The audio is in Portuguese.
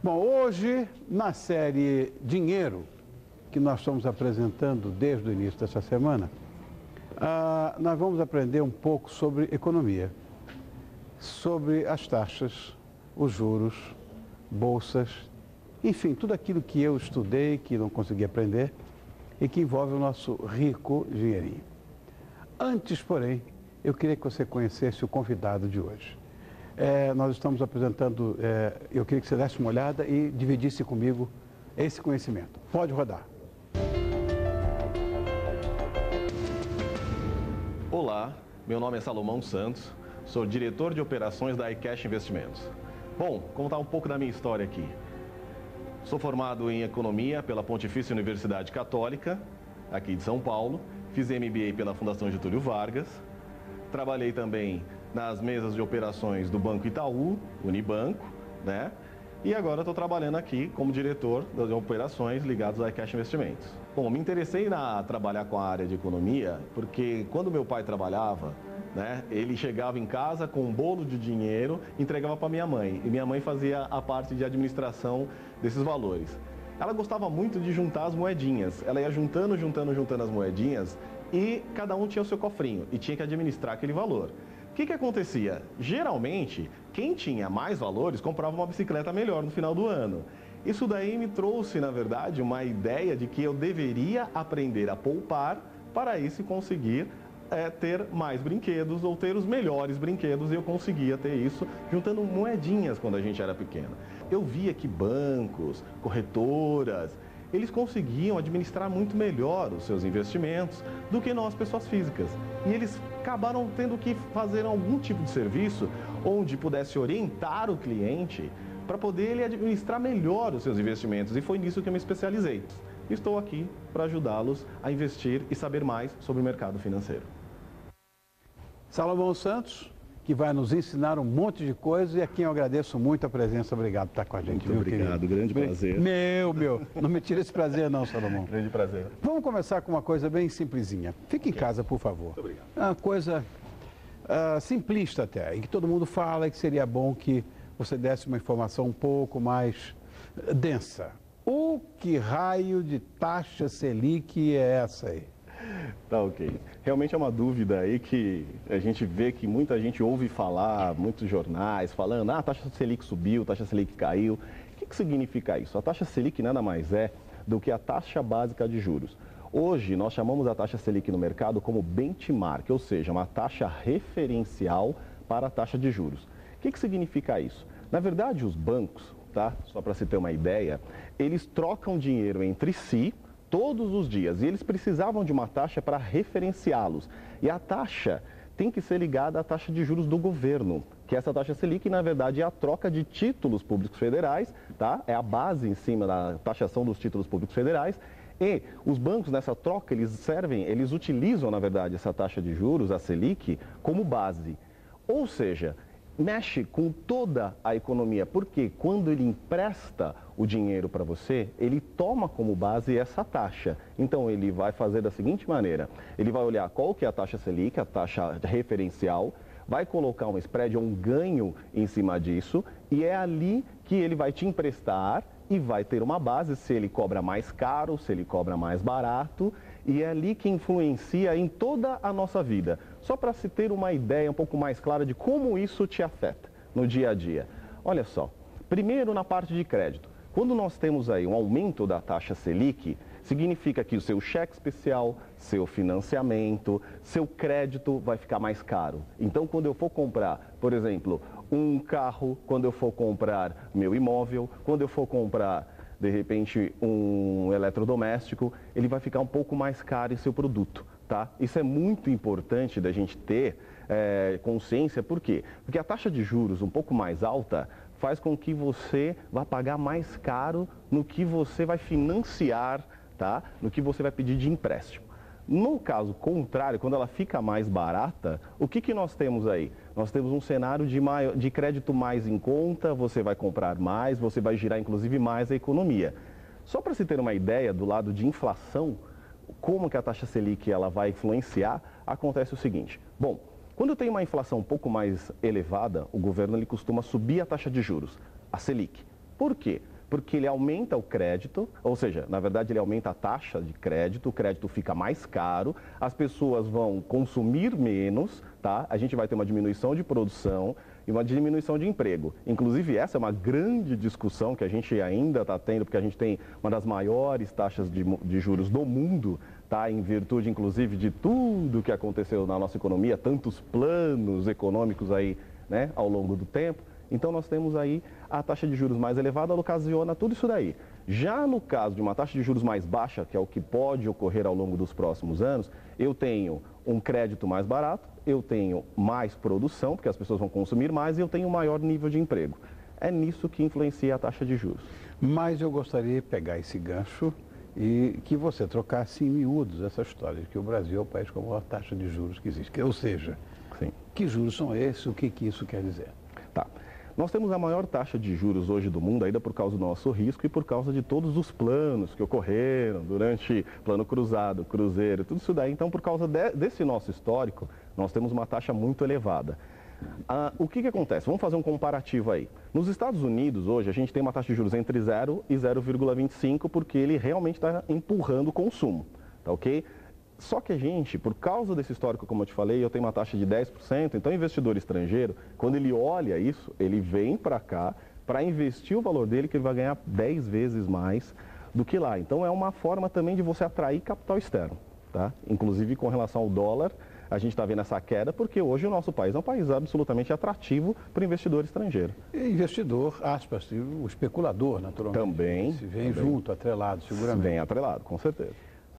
Bom, hoje, na série Dinheiro, que nós estamos apresentando desde o início dessa semana, nós vamos aprender um pouco sobre economia, sobre as taxas, os juros, bolsas, enfim, tudo aquilo que eu estudei, que não consegui aprender e que envolve o nosso rico dinheirinho. Antes, porém, eu queria que você conhecesse o convidado de hoje. Nós estamos apresentando, eu queria que você desse uma olhada e dividisse comigo esse conhecimento. Pode rodar. Olá, meu nome é Salomão Santos, sou diretor de operações da iCash Investimentos. Bom, contar um pouco da minha história aqui. Sou formado em Economia pela Pontifícia Universidade Católica, aqui de São Paulo. Fiz MBA pela Fundação Getúlio Vargas. Trabalhei também nas mesas de operações do Banco Itaú, Unibanco, né? E agora estou trabalhando aqui como diretor das operações ligadas à iCash Investimentos. Bom, me interessei a trabalhar com a área de economia porque quando meu pai trabalhava, né, ele chegava em casa com um bolo de dinheiro e entregava para minha mãe. E minha mãe fazia a parte de administração desses valores. Ela gostava muito de juntar as moedinhas. Ela ia juntando as moedinhas e cada um tinha o seu cofrinho e tinha que administrar aquele valor. O que acontecia? Geralmente, quem tinha mais valores comprava uma bicicleta melhor no final do ano. Isso daí me trouxe, na verdade, uma ideia de que eu deveria aprender a poupar para isso conseguir ter mais brinquedos ou ter os melhores brinquedos, e eu conseguia ter isso juntando moedinhas quando a gente era pequeno. Eu via que bancos, corretoras, eles conseguiam administrar muito melhor os seus investimentos do que nós, pessoas físicas. E eles acabaram tendo que fazer algum tipo de serviço onde pudesse orientar o cliente para poder ele administrar melhor os seus investimentos. E foi nisso que eu me especializei. Estou aqui para ajudá-los a investir e saber mais sobre o mercado financeiro. Salomão Santos, que vai nos ensinar um monte de coisas e a quem eu agradeço muito a presença. Obrigado por estar com a gente. Muito obrigado, grande prazer. Meu, não me tira esse prazer não, Salomão. Grande prazer. Vamos começar com uma coisa bem simplesinha. Fique em casa, por favor. Muito obrigado. Uma coisa simplista até, em que todo mundo fala que seria bom que você desse uma informação um pouco mais densa. O que raio de taxa Selic é essa aí? Tá, ok. Realmente é uma dúvida aí que a gente vê que muita gente ouve falar, muitos jornais falando, a taxa Selic subiu, a taxa Selic caiu. O que significa isso? A taxa Selic nada mais é do que a taxa básica de juros. Hoje nós chamamos a taxa Selic no mercado como benchmark, ou seja, uma taxa referencial para a taxa de juros. O que significa isso? Na verdade, os bancos, tá? Só para se ter uma ideia, eles trocam dinheiro entre si todos os dias e eles precisavam de uma taxa para referenciá-los. E a taxa tem que ser ligada à taxa de juros do governo, que essa taxa Selic, na verdade, é a troca de títulos públicos federais, tá? É a base em cima da taxação dos títulos públicos federais. E os bancos, nessa troca, eles utilizam, na verdade, essa taxa de juros, a Selic, como base. Ou seja, mexe com toda a economia, porque quando ele empresta o dinheiro para você, ele toma como base essa taxa. Então ele vai fazer da seguinte maneira, ele vai olhar qual que é a taxa Selic, a taxa referencial, vai colocar um spread ou um ganho em cima disso, e é ali que ele vai te emprestar e vai ter uma base se ele cobra mais caro, se ele cobra mais barato, e é ali que influencia em toda a nossa vida. Só para se ter uma ideia um pouco mais clara de como isso te afeta no dia a dia. Olha só, primeiro na parte de crédito. Quando nós temos aí um aumento da taxa Selic, significa que o seu cheque especial, seu financiamento, seu crédito vai ficar mais caro. Então, quando eu for comprar, por exemplo, um carro, quando eu for comprar meu imóvel, quando eu for comprar, de repente, um eletrodoméstico, ele vai ficar um pouco mais caro em seu produto, tá? Isso é muito importante da gente ter consciência, por quê? Porque a taxa de juros um pouco mais alta faz com que você vá pagar mais caro no que você vai financiar, tá? No que você vai pedir de empréstimo. No caso contrário, quando ela fica mais barata, o que nós temos aí? Nós temos um cenário de crédito mais em conta, você vai comprar mais, você vai girar inclusive mais a economia. Só para se ter uma ideia do lado de inflação, como que a taxa Selic ela vai influenciar, acontece o seguinte. Bom, quando tem uma inflação um pouco mais elevada, o governo ele costuma subir a taxa de juros, a Selic. Por quê? Porque ele aumenta o crédito, ou seja, na verdade ele aumenta a taxa de crédito, o crédito fica mais caro, as pessoas vão consumir menos, tá? A gente vai ter uma diminuição de produção e uma diminuição de emprego. Inclusive, essa é uma grande discussão que a gente ainda está tendo, porque a gente tem uma das maiores taxas de juros do mundo, tá? Em virtude, inclusive, de tudo que aconteceu na nossa economia, tantos planos econômicos aí, né, ao longo do tempo. Então, nós temos aí a taxa de juros mais elevada, ela ocasiona tudo isso daí. Já no caso de uma taxa de juros mais baixa, que é o que pode ocorrer ao longo dos próximos anos, eu tenho um crédito mais barato, eu tenho mais produção, porque as pessoas vão consumir mais, e eu tenho um maior nível de emprego. É nisso que influencia a taxa de juros. Mas eu gostaria de pegar esse gancho e que você trocasse em miúdos essa história de que o Brasil é o país com a maior taxa de juros que existe. Ou seja, sim, que juros são esses? O que isso quer dizer? Tá. Nós temos a maior taxa de juros hoje do mundo, ainda por causa do nosso risco e por causa de todos os planos que ocorreram durante plano cruzado, cruzeiro, tudo isso daí. Então, por causa desse nosso histórico, nós temos uma taxa muito elevada. O que acontece? Vamos fazer um comparativo aí. Nos Estados Unidos, hoje, a gente tem uma taxa de juros entre 0 e 0,25, porque ele realmente está empurrando o consumo, tá ok? Só que a gente, por causa desse histórico, como eu te falei, eu tenho uma taxa de 10%, então o investidor estrangeiro, quando ele olha isso, ele vem para cá para investir o valor dele, que ele vai ganhar 10 vezes mais do que lá. Então é uma forma também de você atrair capital externo, tá? Inclusive com relação ao dólar, a gente está vendo essa queda porque hoje o nosso país é um país absolutamente atrativo para o investidor estrangeiro. E investidor, aspas, o especulador, naturalmente. Também. Se vem também. junto, atrelado, seguramente. Vem atrelado, com certeza.